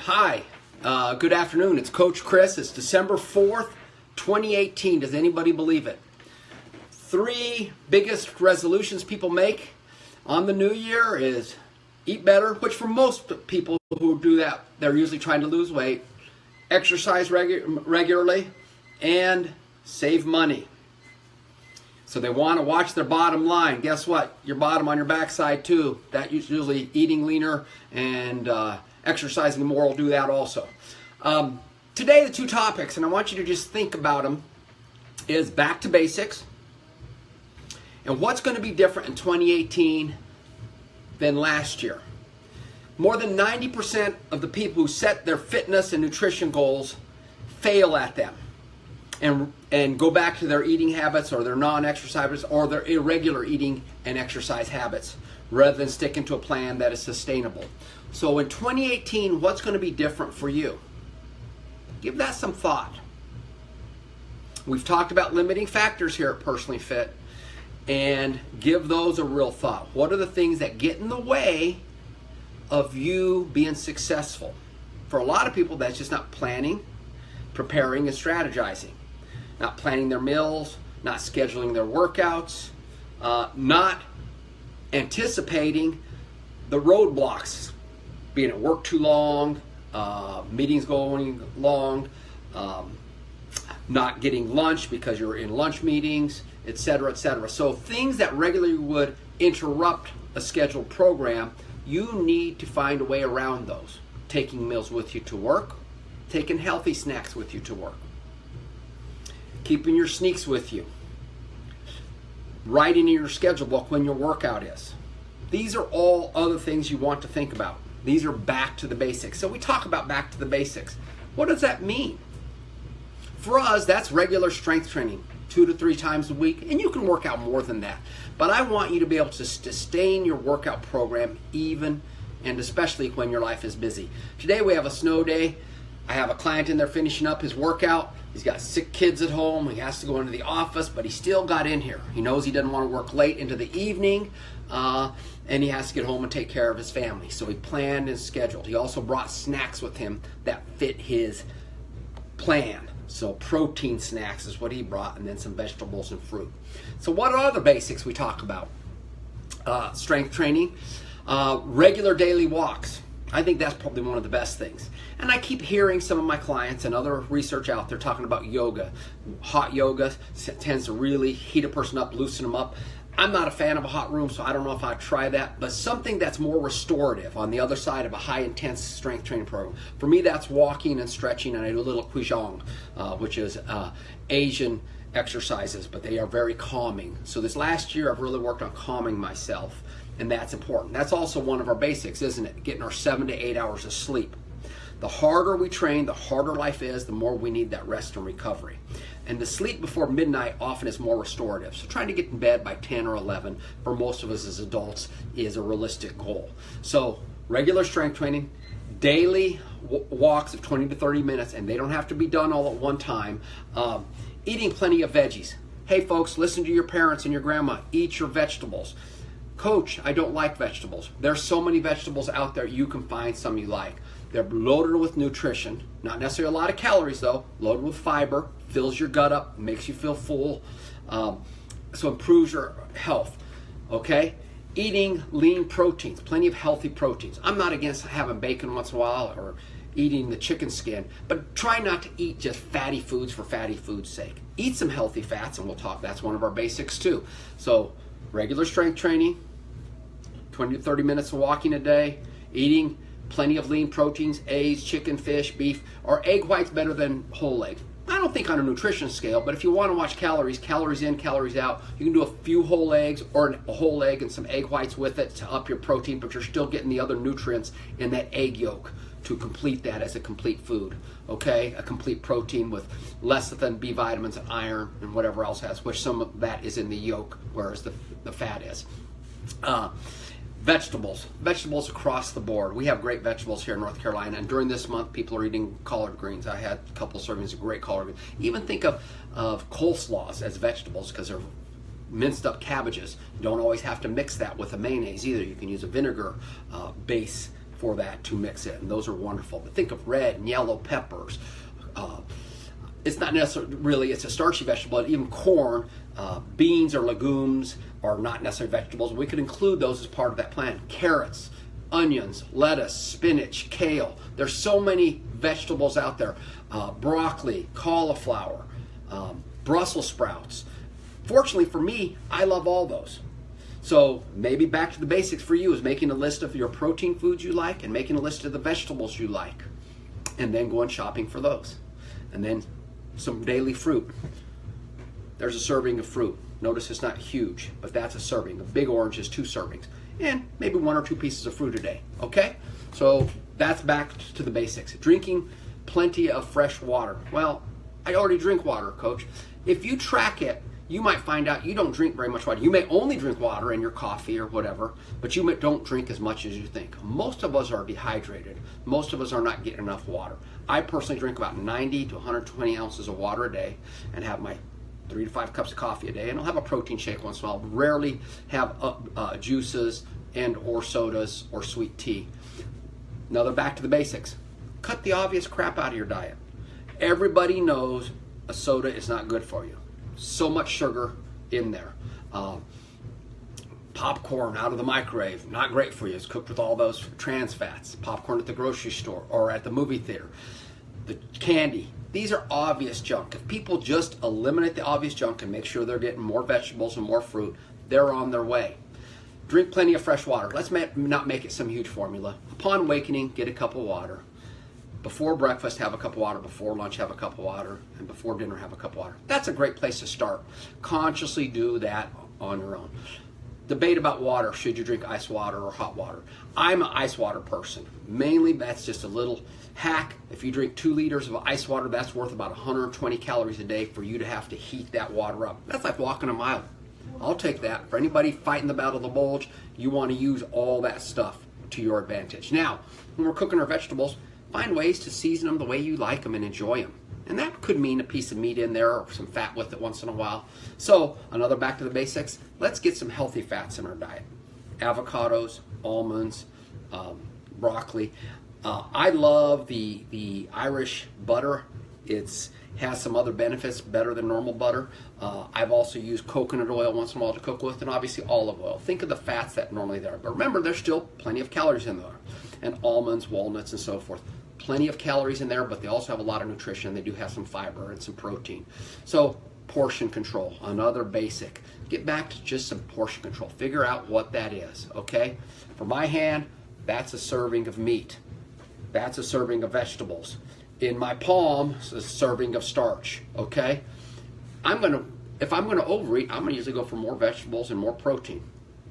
Hi, good afternoon. It's Coach Chris. It's December 4th, 2018. Does anybody believe it? 3 biggest resolutions people make on the new year is eat better, which for most people who do that, they're usually trying to lose weight, exercise regularly, and save money. So they want to watch their bottom line. Guess what? Your bottom on your backside too. That usually eating leaner and exercising more will do that also. Today the 2 topics, and I want you to just think about them, is back to basics and what's going to be different in 2018 than last year. More than 90% of the people who set their fitness and nutrition goals fail at them and go back to their eating habits or their non-exercise habits or their irregular eating and exercise habits rather than sticking to a plan that is sustainable. So in 2018, what's going to be different for you? Give that some thought. We've talked about limiting factors here at Personally Fit, and give those a real thought. What are the things that get in the way of you being successful? For a lot of people, that's just not planning, preparing, and strategizing. Not planning their meals, not scheduling their workouts, not anticipating the roadblocks, being at work too long, meetings going long, not getting lunch because you're in lunch meetings, etc., etc. So things that regularly would interrupt a scheduled program, you need to find a way around those. Taking meals with you to work, taking healthy snacks with you to work, keeping your sneaks with you, writing in your schedule book when your workout is. These are all other things you want to think about. These are back to the basics. So we talk about back to the basics. What does that mean? For us, that's regular strength training, 2 to 3 times a week, and you can work out more than that. But I want you to be able to sustain your workout program even and especially when your life is busy. Today we have a snow day. I have a client in there finishing up his workout. He's got sick kids at home. He has to go into the office, but he still got in here. He knows he doesn't want to work late into the evening, and he has to get home and take care of his family. So he planned and scheduled. He also brought snacks with him that fit his plan. So protein snacks is what he brought, and then some vegetables and fruit. So what are other basics we talk about? Strength training, regular daily walks. I think that's probably one of the best things. And I keep hearing some of my clients and other research out there talking about yoga. Hot yoga tends to really heat a person up, loosen them up. I'm not a fan of a hot room, so I don't know if I'd try that, but something that's more restorative on the other side of a high-intense strength training program. For me, that's walking and stretching, and I do a little Qigong, which is Asian exercises, but they are very calming. So this last year, I've really worked on calming myself, and that's important. That's also one of our basics, isn't it? Getting our 7 to 8 hours of sleep. The harder we train, the harder life is, the more we need that rest and recovery. And the sleep before midnight often is more restorative. So trying to get in bed by 10 or 11 for most of us as adults is a realistic goal. So regular strength training, daily walks of 20 to 30 minutes, and they don't have to be done all at one time. Eating plenty of veggies. Hey folks, listen to your parents and your grandma. Eat your vegetables. Coach, I don't like vegetables. There's so many vegetables out there, you can find some you like. They're loaded with nutrition, not necessarily a lot of calories though, loaded with fiber, fills your gut up, makes you feel full, so improves your health, okay? Eating lean proteins, plenty of healthy proteins. I'm not against having bacon once in a while or eating the chicken skin, but try not to eat just fatty foods for fatty food's sake. Eat some healthy fats, and we'll talk, that's one of our basics too. So regular strength training, 20 to 30 minutes of walking a day, eating plenty of lean proteins, eggs, chicken, fish, beef, or egg whites better than whole egg. I don't think on a nutrition scale, but if you want to watch calories, calories in, calories out, you can do a few whole eggs or a whole egg and some egg whites with it to up your protein, but you're still getting the other nutrients in that egg yolk to complete that as a complete food, okay? A complete protein with less than B vitamins and iron and whatever else has, which some of that is in the yolk, whereas the fat is. Vegetables across the board. We have great vegetables here in North Carolina, and during this month people are eating collard greens. I had a couple servings of great collard greens. Even think of coleslaws as vegetables because they're minced up cabbages. You don't always have to mix that with a mayonnaise either. You can use a vinegar base for that to mix in. And those are wonderful. But think of red and yellow peppers. It's not necessarily really, it's a starchy vegetable. Even corn, beans or legumes are not necessarily vegetables. We could include those as part of that plan. Carrots, onions, lettuce, spinach, kale. There's so many vegetables out there. Broccoli, cauliflower, Brussels sprouts. Fortunately for me, I love all those. So maybe back to the basics for you is making a list of your protein foods you like and making a list of the vegetables you like, and then going shopping for those. And then some daily fruit. There's a serving of fruit. Notice it's not huge, but that's a serving. A big orange is 2 servings. And maybe 1 or 2 pieces of fruit a day, okay? So that's back to the basics. Drinking plenty of fresh water. Well, I already drink water, Coach. If you track it, you might find out you don't drink very much water. You may only drink water in your coffee or whatever, but you don't drink as much as you think. Most of us are dehydrated. Most of us are not getting enough water. I personally drink about 90 to 120 ounces of water a day and have my 3 to 5 cups of coffee a day, and I'll have a protein shake once in a while. Rarely have juices and or sodas or sweet tea. Another back to the basics. Cut the obvious crap out of your diet. Everybody knows a soda is not good for you. So much sugar in there. Popcorn out of the microwave, not great for you. It's cooked with all those trans fats. Popcorn at the grocery store or at the movie theater. The candy. These are obvious junk. If people just eliminate the obvious junk and make sure they're getting more vegetables and more fruit, they're on their way. Drink plenty of fresh water. Let's not make it some huge formula. Upon awakening, get a cup of water. Before breakfast, have a cup of water. Before lunch, have a cup of water. And before dinner, have a cup of water. That's a great place to start. Consciously do that on your own. Debate about water. Should you drink ice water or hot water? I'm an ice water person. Mainly, that's just a little hack. If you drink 2 liters of ice water, that's worth about 120 calories a day for you to have to heat that water up. That's like walking a mile. I'll take that. For anybody fighting the battle of the bulge, you want to use all that stuff to your advantage. Now, when we're cooking our vegetables, find ways to season them the way you like them and enjoy them. And that could mean a piece of meat in there or some fat with it once in a while. So, another back to the basics, let's get some healthy fats in our diet. Avocados, almonds, broccoli. I love the Irish butter. It has some other benefits better than normal butter. I've also used coconut oil once in a while to cook with, and obviously olive oil. Think of the fats that normally there. But remember, there's still plenty of calories in there. And almonds, walnuts, and so forth. Plenty of calories in there, but they also have a lot of nutrition. They do have some fiber and some protein. So portion control, another basic. Get back to just some portion control. Figure out what that is, okay? For my hand, that's a serving of meat. That's a serving of vegetables. In my palm, it's a serving of starch, okay? If I'm gonna overeat, I'm gonna usually go for more vegetables and more protein.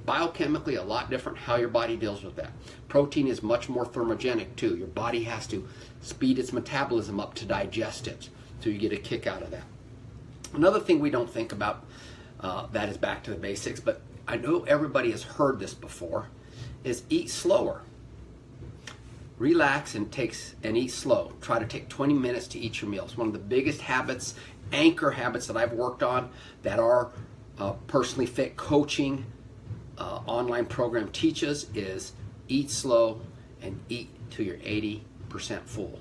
Biochemically, a lot different how your body deals with that. Protein is much more thermogenic too. Your body has to speed its metabolism up to digest it, so you get a kick out of that. Another thing we don't think about, that is back to the basics, but I know everybody has heard this before, is eat slower. Relax and eat slow. Try to take 20 minutes to eat your meals. One of the biggest habits, anchor habits that I've worked on that our Personally Fit coaching online program teaches is eat slow and eat till you're 80% full.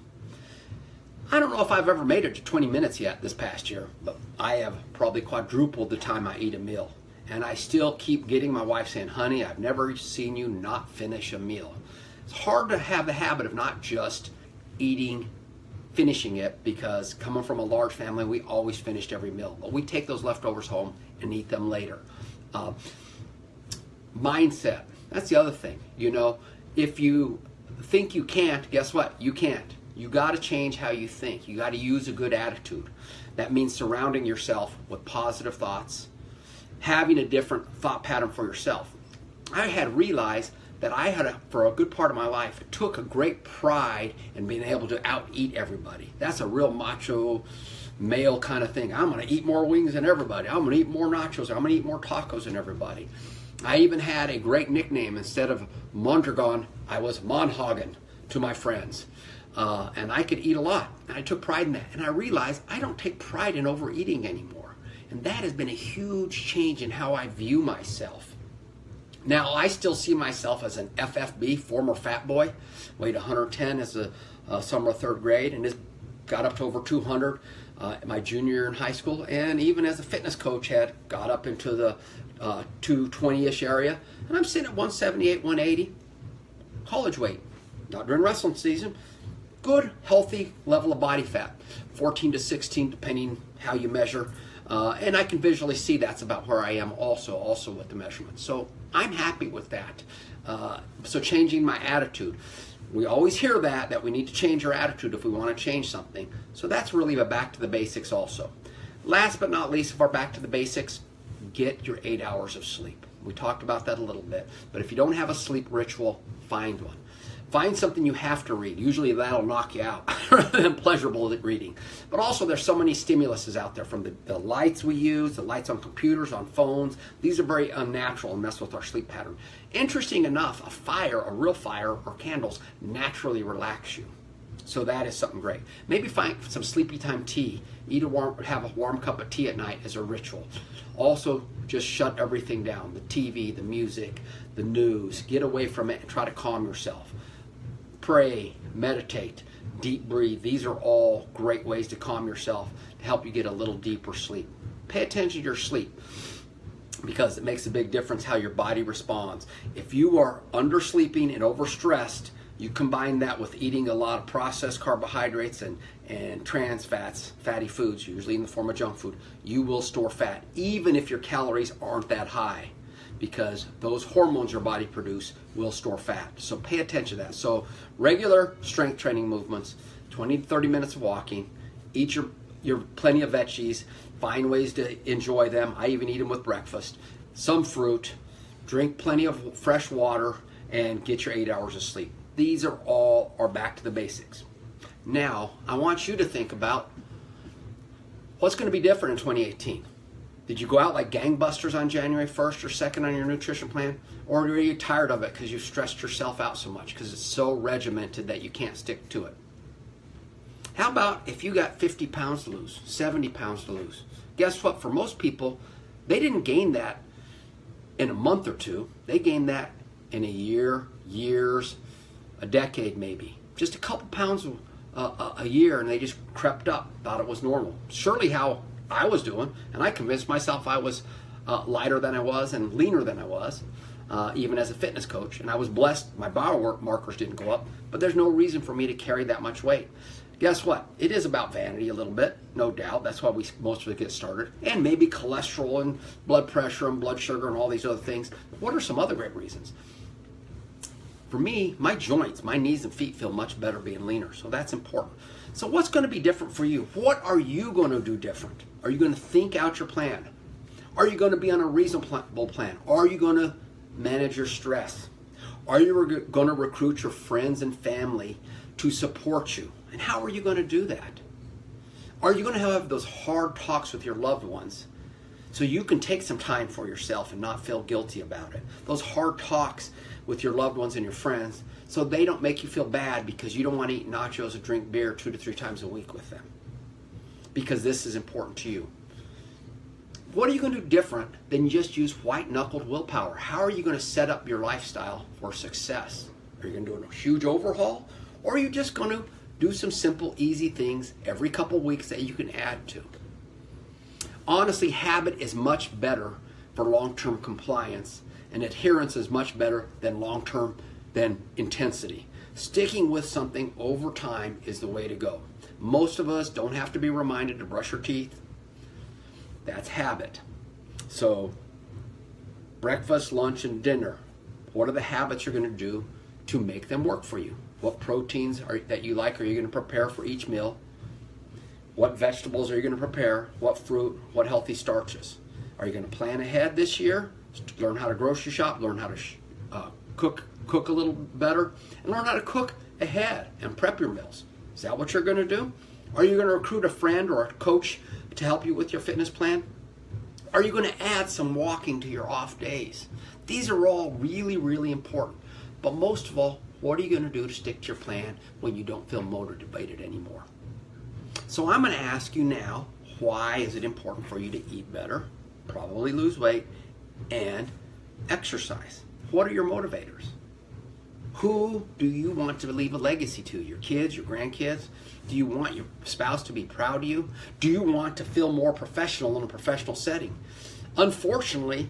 I don't know if I've ever made it to 20 minutes yet this past year, but I have probably quadrupled the time I eat a meal. And I still keep getting my wife saying, honey, I've never seen you not finish a meal. It's hard to have the habit of not just finishing it, because coming from a large family, we always finished every meal. But we take those leftovers home and eat them later. Mindset, that's the other thing. You know, if you think you can't, guess what? You can't. You got to change how you think. You got to use a good attitude. That means surrounding yourself with positive thoughts, having a different thought pattern for yourself. I had realized that for a good part of my life, took a great pride in being able to out-eat everybody. That's a real macho male kind of thing. I'm going to eat more wings than everybody. I'm going to eat more nachos. I'm going to eat more tacos than everybody. I even had a great nickname. Instead of Mondragon, I was Monhagen to my friends. And I could eat a lot. And I took pride in that. And I realized I don't take pride in overeating anymore. And that has been a huge change in how I view myself. Now, I still see myself as an FFB, former fat boy, weighed 110 as a summer of third grade, and this got up to over 200 my junior year in high school, and even as a fitness coach had got up into the 220-ish area, and I'm sitting at 178, 180, college weight, not during wrestling season. Good, healthy level of body fat, 14 to 16, depending how you measure. And I can visually see that's about where I am also with the measurements. So I'm happy with that. So changing my attitude. We always hear that we need to change our attitude if we want to change something. So that's really a back to the basics also. Last but not least of our back to the basics, get your 8 hours of sleep. We talked about that a little bit. But if you don't have a sleep ritual, find one. Find something you have to read. Usually that'll knock you out rather than pleasurable reading. But also there's so many stimuluses out there, from the lights we use, the lights on computers, on phones. These are very unnatural and mess with our sleep pattern. Interesting enough, a real fire or candles naturally relax you. So that is something great. Maybe find some sleepy time tea. Have a warm cup of tea at night as a ritual. Also, just shut everything down. The TV, the music, the news. Get away from it and try to calm yourself. Pray, meditate, deep breathe. These are all great ways to calm yourself, to help you get a little deeper sleep. Pay attention to your sleep, because it makes a big difference how your body responds. If you are undersleeping and overstressed, you combine that with eating a lot of processed carbohydrates and trans fats, fatty foods, usually in the form of junk food, you will store fat, even if your calories aren't that high, because those hormones your body produce will store fat. So pay attention to that. So regular strength training movements, 20 to 30 minutes of walking, eat your plenty of veggies, find ways to enjoy them. I even eat them with breakfast. Some fruit, drink plenty of fresh water, and get your 8 hours of sleep. These are all back to the basics. Now, I want you to think about what's going to be different in 2018. Did you go out like gangbusters on January 1st or 2nd on your nutrition plan? Or are you tired of it because you've stressed yourself out so much because it's so regimented that you can't stick to it? How about if you got 50 pounds to lose, 70 pounds to lose? Guess what? For most people, they didn't gain that in a month or two. They gained that in a year, years, a decade maybe. Just a couple pounds a year, and they just crept up, thought it was normal. Surely how I was doing, and I convinced myself I was lighter than I was and leaner than I was, even as a fitness coach. And I was blessed, my biomarkers didn't go up, but there's no reason for me to carry that much weight. Guess what? It is about vanity a little bit, no doubt. That's why most of it gets started. And maybe cholesterol and blood pressure and blood sugar and all these other things. What are some other great reasons? For me, my joints, my knees and feet feel much better being leaner, so that's important. So what's going to be different for you? What are you going to do different? Are you going to think out your plan? Are you going to be on a reasonable plan? Are you going to manage your stress? Are you going to recruit your friends and family to support you? And how are you going to do that? Are you going to have those hard talks with your loved ones so you can take some time for yourself and not feel guilty about it? Those hard talks with your loved ones and your friends, so they don't make you feel bad because you don't want to eat nachos or drink beer 2 to 3 times a week with them, because this is important to you. What are you going to do different than just use white-knuckled willpower? How are you going to set up your lifestyle for success? Are you going to do a huge overhaul, or are you just going to do some simple, easy things every couple weeks that you can add to? Honestly, habit is much better for long-term compliance, and adherence is much better than long-term than intensity. Sticking with something over time is the way to go. Most of us don't have to be reminded to brush your teeth. That's habit. So breakfast, lunch, and dinner, what are the habits you're going to do to make them work for you? What proteins that you like are you going to prepare for each meal? What vegetables are you going to prepare? What fruit? What healthy starches? Are you going to plan ahead this year? Learn how to grocery shop, learn how to cook a little better, and learn how to cook ahead and prep your meals. Is that what you're going to do? Are you going to recruit a friend or a coach to help you with your fitness plan? Are you going to add some walking to your off days? These are all really, really important. But most of all, what are you going to do to stick to your plan when you don't feel motivated anymore? So I'm going to ask you now, why is it important for you to eat better, probably lose weight, and exercise? What are your motivators? Who do you want to leave a legacy to? Your kids, your grandkids? Do you want your spouse to be proud of you? Do you want to feel more professional in a professional setting? Unfortunately,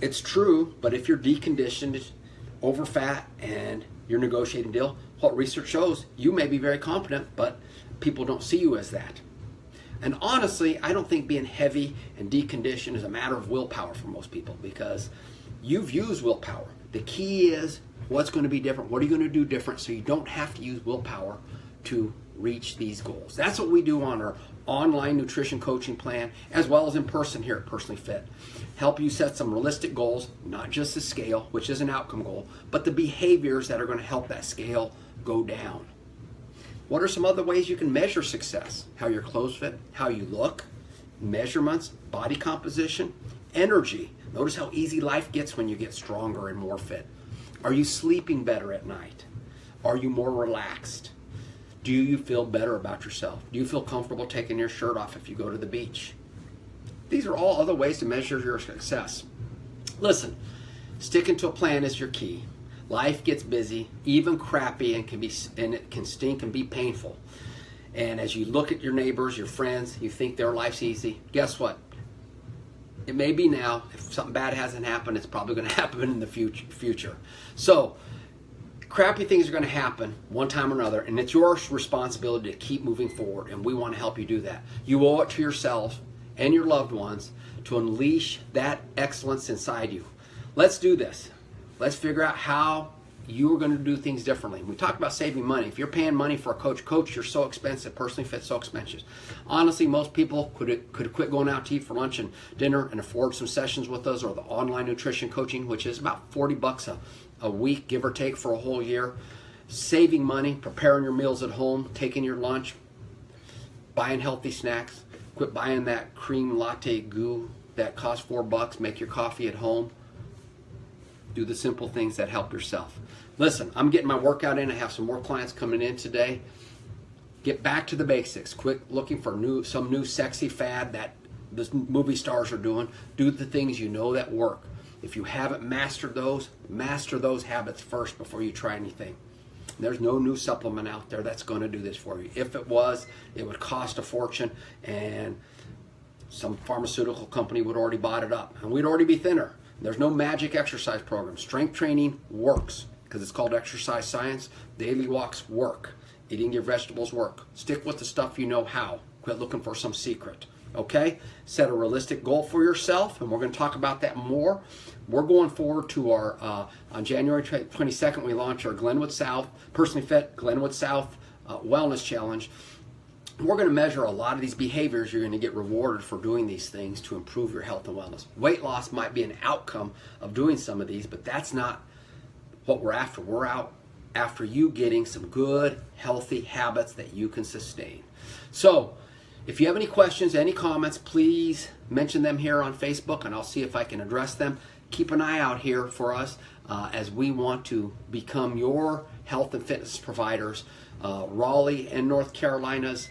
it's true, but if you're deconditioned, over fat, and you're negotiating a deal, what research shows, you may be very competent, but people don't see you as that. And honestly, I don't think being heavy and deconditioned is a matter of willpower for most people, because you've used willpower. The key is what's going to be different. What are you going to do different so you don't have to use willpower to reach these goals? That's what we do on our online nutrition coaching plan, as well as in person here at Personally Fit. Help you set some realistic goals, not just the scale, which is an outcome goal, but the behaviors that are going to help that scale go down. What are some other ways you can measure success? How your clothes fit, how you look, measurements, body composition, energy. Notice how easy life gets when you get stronger and more fit. Are you sleeping better at night? Are you more relaxed? Do you feel better about yourself? Do you feel comfortable taking your shirt off if you go to the beach? These are all other ways to measure your success. Listen, sticking to a plan is your key. Life gets busy, even crappy, and it can stink and be painful. And as you look at your neighbors, your friends, you think their life's easy. Guess what? It may be now. If something bad hasn't happened, it's probably going to happen in the future. So, crappy things are going to happen one time or another, and it's your responsibility to keep moving forward, and we want to help you do that. You owe it to yourself and your loved ones to unleash that excellence inside you. Let's do this. Let's figure out how you are going to do things differently. We talk about saving money. If you're paying money for a coach, you're so expensive. Personally Fit, so expensive. Honestly, most people could quit going out to eat for lunch and dinner and afford some sessions with us, or the online nutrition coaching, which is about $40 a week, give or take, for a whole year. Saving money, preparing your meals at home, taking your lunch, buying healthy snacks. Quit buying that cream latte goo that costs $4. Make your coffee at home. Do the simple things that help yourself. Listen, I'm getting my workout in. I have some more clients coming in today. Get back to the basics. Quit looking for some new sexy fad that the movie stars are doing. Do the things you know that work. If you haven't mastered those, master those habits first before you try anything. There's no new supplement out there that's going to do this for you. If it was, it would cost a fortune, and some pharmaceutical company would already bought it up, and we'd already be thinner. There's no magic exercise program. Strength training works because it's called exercise science. Daily walks work. Eating your vegetables work. Stick with the stuff you know how. Quit looking for some secret. Okay? Set a realistic goal for yourself, and we're going to talk about that more. We're going forward to our, on January 22nd, we launch our Glenwood South, Personally Fit Glenwood South Wellness Challenge. We're going to measure a lot of these behaviors. You're going to get rewarded for doing these things to improve your health and wellness. Weight loss might be an outcome of doing some of these, but that's not what we're after. We're out after you getting some good, healthy habits that you can sustain. So, if you have any questions, any comments, please mention them here on Facebook, and I'll see if I can address them. Keep an eye out here for us as we want to become your health and fitness providers. Raleigh and North Carolina's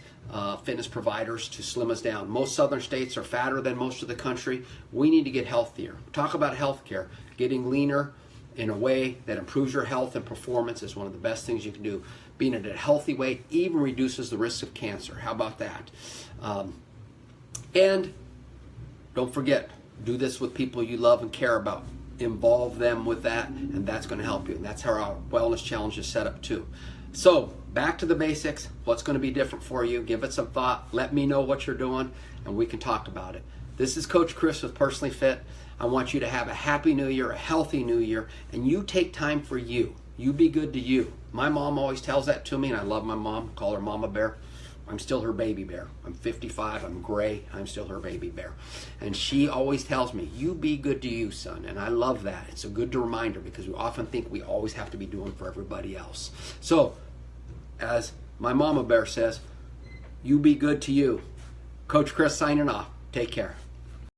fitness providers to slim us down. Most southern states are fatter than most of the country. We need to get healthier. Talk about healthcare. Getting leaner in a way that improves your health and performance is one of the best things you can do. Being at a healthy weight even reduces the risk of cancer. How about that? And don't forget, do this with people you love and care about. Involve them with that, and that's going to help you. And that's how our wellness challenge is set up too. So, back to the basics. What's going to be different for you? Give it some thought. Let me know what you're doing, and we can talk about it. This is Coach Chris with Personally Fit. I want you to have a happy new year, a healthy new year, and you take time for you. You be good to you. My mom always tells that to me, and I love my mom. Call her Mama Bear. I'm still her baby bear. I'm 55, I'm gray, I'm still her baby bear. And she always tells me, you be good to you, son. And I love that. It's a good reminder because we often think we always have to be doing for everybody else. So, as my Mama Bear says, you be good to you. Coach Chris signing off. Take care.